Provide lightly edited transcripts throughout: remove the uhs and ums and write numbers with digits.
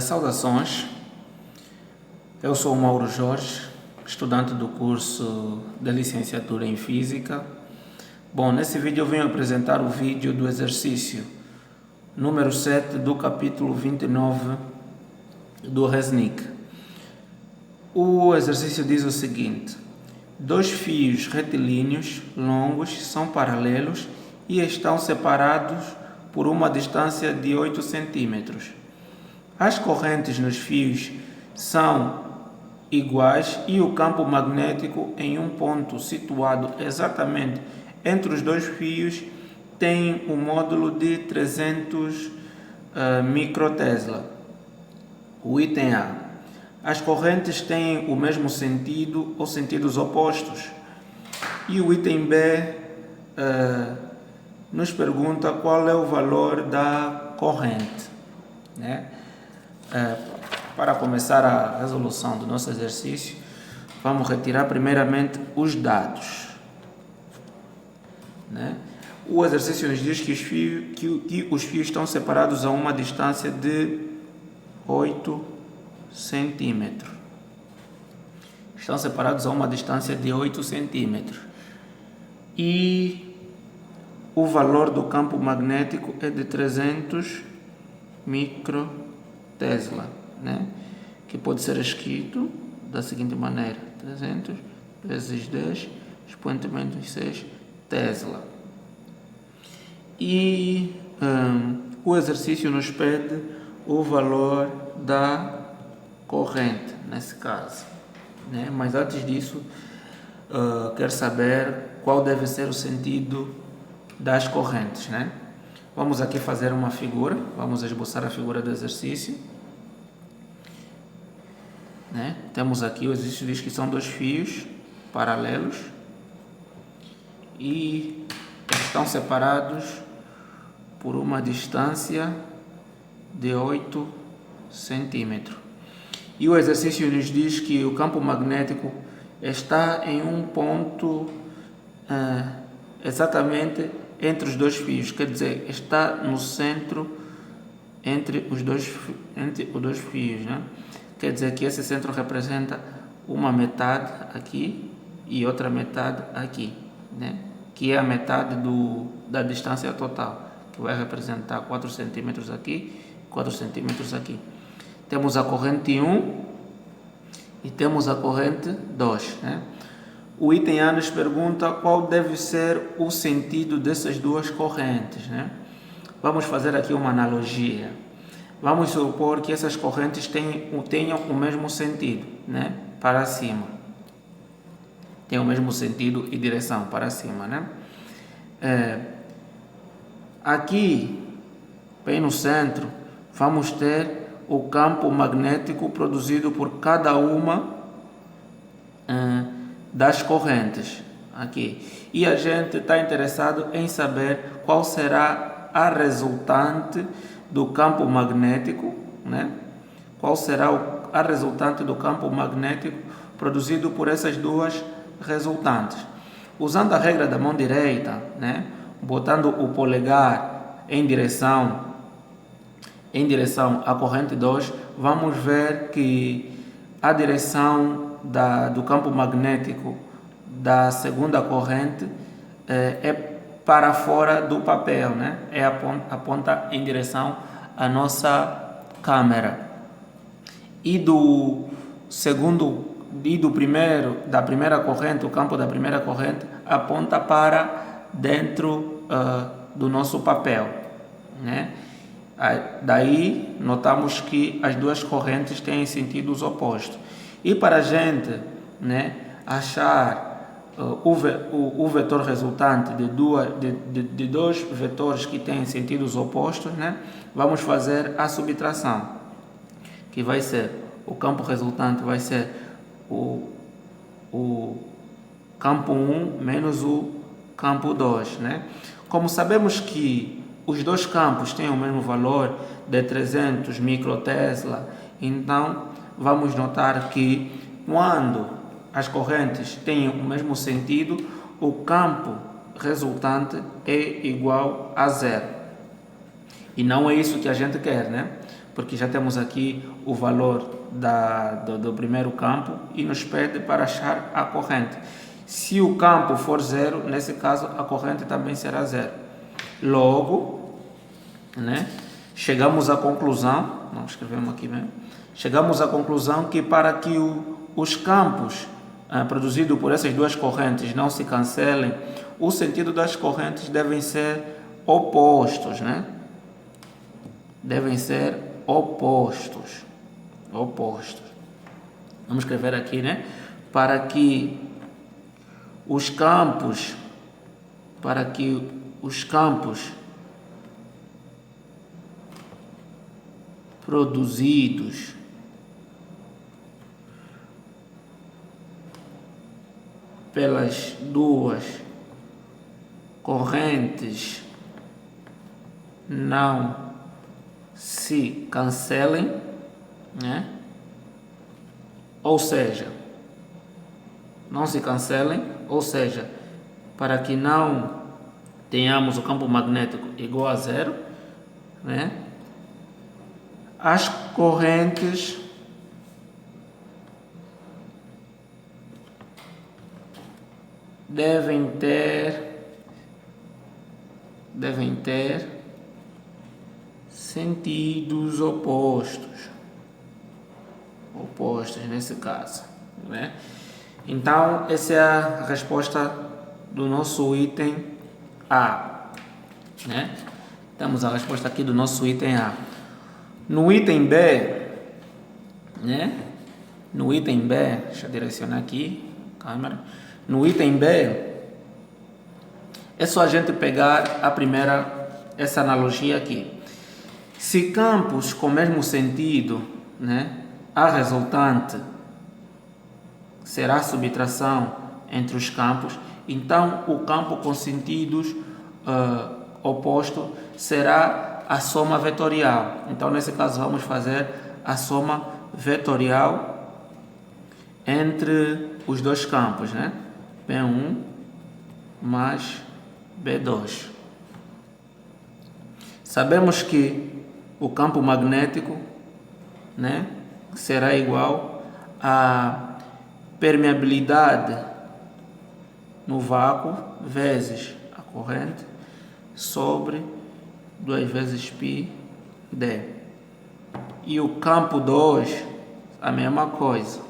Saudações, eu sou o Mauro Jorge, estudante do curso de licenciatura em Física. Bom, nesse vídeo eu venho apresentar o vídeo do exercício número 7 do capítulo 29 do RESNIC. O exercício diz o seguinte: dois fios retilíneos longos são paralelos e estão separados por uma distância de 8 centímetros. As correntes nos fios são iguais e o campo magnético em um ponto situado exatamente entre os dois fios tem um módulo de 300 microtesla. O item A. As correntes têm o mesmo sentido ou sentidos opostos. E o item B nos pergunta qual é o valor da corrente, né? Para começar a resolução do nosso exercício, vamos retirar primeiramente os dados, né? O exercício nos diz que os fios estão separados a uma distância de 8 centímetros. Estão separados a uma distância de 8 centímetros. E o valor do campo magnético é de 300 microtesla, né? Que pode ser escrito da seguinte maneira: 300 vezes 10 expoente menos 6 Tesla. E o exercício nos pede o valor da corrente, nesse caso, né? Mas antes disso, quero saber qual deve ser o sentido das correntes, né? Vamos aqui fazer uma figura, vamos esboçar a figura do exercício, né? Temos aqui, o exercício diz que são dois fios paralelos e estão separados por uma distância de 8 centímetros. E o exercício nos diz que o campo magnético está em um ponto exatamente entre os dois fios, quer dizer, está no centro entre os dois fios, né? Quer dizer que esse centro representa uma metade aqui e outra metade aqui, né? Que é a metade da distância total, que vai representar 4 centímetros aqui, 4 centímetros aqui. Temos a corrente 1 e temos a corrente 2, né? O item A nos pergunta qual deve ser o sentido dessas duas correntes, né? Vamos fazer aqui uma analogia. Vamos supor que essas correntes tenham o mesmo sentido, né? Para cima. Tem o mesmo sentido e direção para cima, né? Aqui, bem no centro, vamos ter o campo magnético produzido por cada uma das correntes aqui. E a gente está interessado em saber qual será a resultante do campo magnético, né? Qual será a resultante do campo magnético produzido por essas duas resultantes. Usando a regra da mão direita, né? Botando o polegar em direção à corrente 2, vamos ver que a direção do campo magnético da segunda corrente é para fora do papel, né? Aponta em direção à nossa câmera. E da primeira corrente, o campo da primeira corrente aponta para dentro do nosso papel, né? Daí notamos que as duas correntes têm sentidos opostos. E para a gente, né, achar o vetor resultante de dois vetores que têm sentidos opostos, né, vamos fazer a subtração, que vai ser, o campo resultante vai ser o campo 1 menos o campo 2, né? Como sabemos que os dois campos têm o mesmo valor de 300 microtesla, então vamos notar que quando as correntes têm o mesmo sentido, o campo resultante é igual a zero. E não é isso que a gente quer, né? porque já temos aqui o valor do primeiro campo e nos pede para achar a corrente. Se o campo for zero, nesse caso a corrente também será zero. Logo, né, chegamos à conclusão, não escrevemos aqui mesmo, chegamos à conclusão que para que os campos produzidos por essas duas correntes não se cancelem, o sentido das correntes devem ser opostos, né? Devem ser opostos. Vamos escrever aqui, né? Para que os campos produzidos pelas duas correntes não se cancelem, né? Ou seja, para que não tenhamos o campo magnético igual a zero, né? As correntes devem ter sentidos opostos nesse caso, né? Então essa é a resposta do nosso item A, né? Temos a resposta aqui do nosso item A. No item B, né? No item B, deixa eu direcionar aqui a câmera. No item B, é só a gente pegar essa analogia aqui. Se campos com o mesmo sentido, né? A resultante será a subtração entre os campos, então o campo com sentidos opostos será a soma vetorial. Então nesse caso vamos fazer a soma vetorial entre os dois campos, né? B1 mais B2. Sabemos que o campo magnético, né, será igual a permeabilidade no vácuo vezes a corrente sobre 2 vezes πd. E o campo 2, a mesma coisa.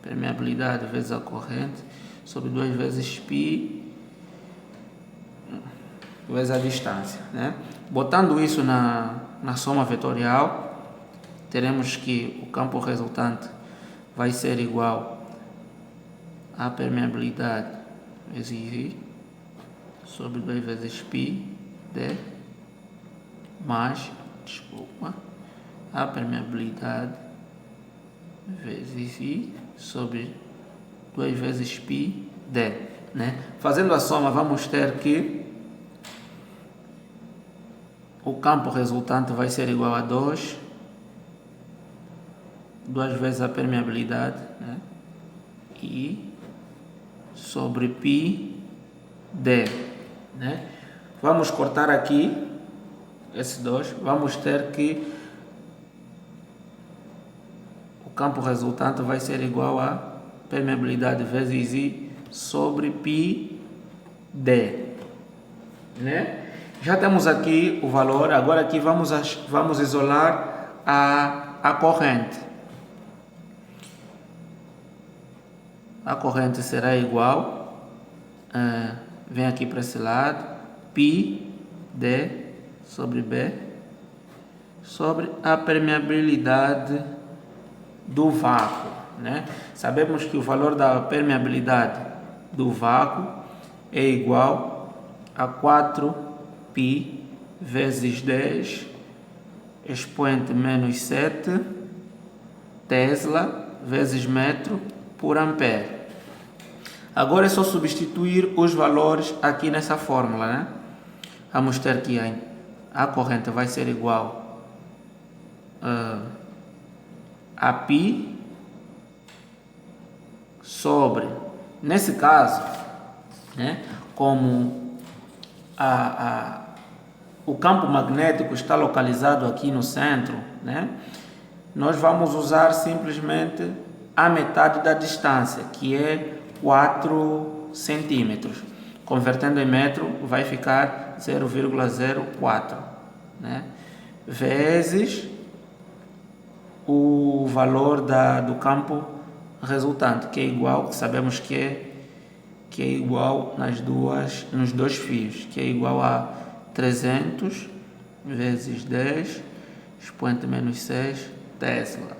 Permeabilidade vezes a corrente sobre 2 vezes π vezes a distância, né? Botando isso na soma vetorial, teremos que o campo resultante vai ser igual a permeabilidade vezes I sobre 2 vezes π d mais, a permeabilidade vezes I sobre 2 vezes π d, né? Fazendo a soma, vamos ter que o campo resultante vai ser igual a 2 vezes a permeabilidade, né? I sobre π d, né? Vamos cortar aqui esse 2, vamos ter que o campo resultante vai ser igual a permeabilidade vezes I sobre π d, né? Já temos aqui o valor, agora aqui vamos isolar a corrente. A corrente será igual, vem aqui para esse lado, π d sobre B sobre a permeabilidade do vácuo, né? Sabemos que o valor da permeabilidade do vácuo é igual a 4π vezes 10 expoente menos 7 Tesla vezes metro por ampere. Agora é só substituir os valores aqui nessa fórmula, né? Vamos ter que a corrente vai ser igual a π sobre, nesse caso, né, como o campo magnético está localizado aqui no centro, né? Nós vamos usar simplesmente a metade da distância, que é 4 centímetros. Convertendo em metro, vai ficar 0,04, né? Vezes o valor do campo resultante, que é igual, sabemos que é igual nos dois fios, que é igual a 300 vezes 10 expoente menos 6 Tesla.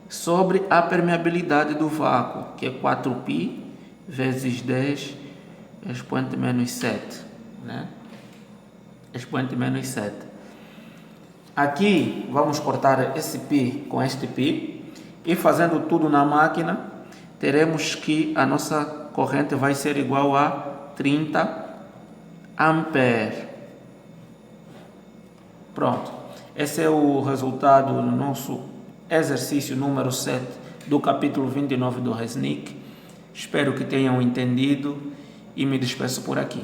Sobre a permeabilidade do vácuo, que é 4π vezes 10 expoente menos 7, né? Expoente menos 7. Aqui vamos cortar esse π com este π e fazendo tudo na máquina, teremos que a nossa corrente vai ser igual a 30 amperes. Pronto, esse é o resultado do nosso exercício número 7 do capítulo 29 do RESNIC. Espero que tenham entendido e me despeço por aqui.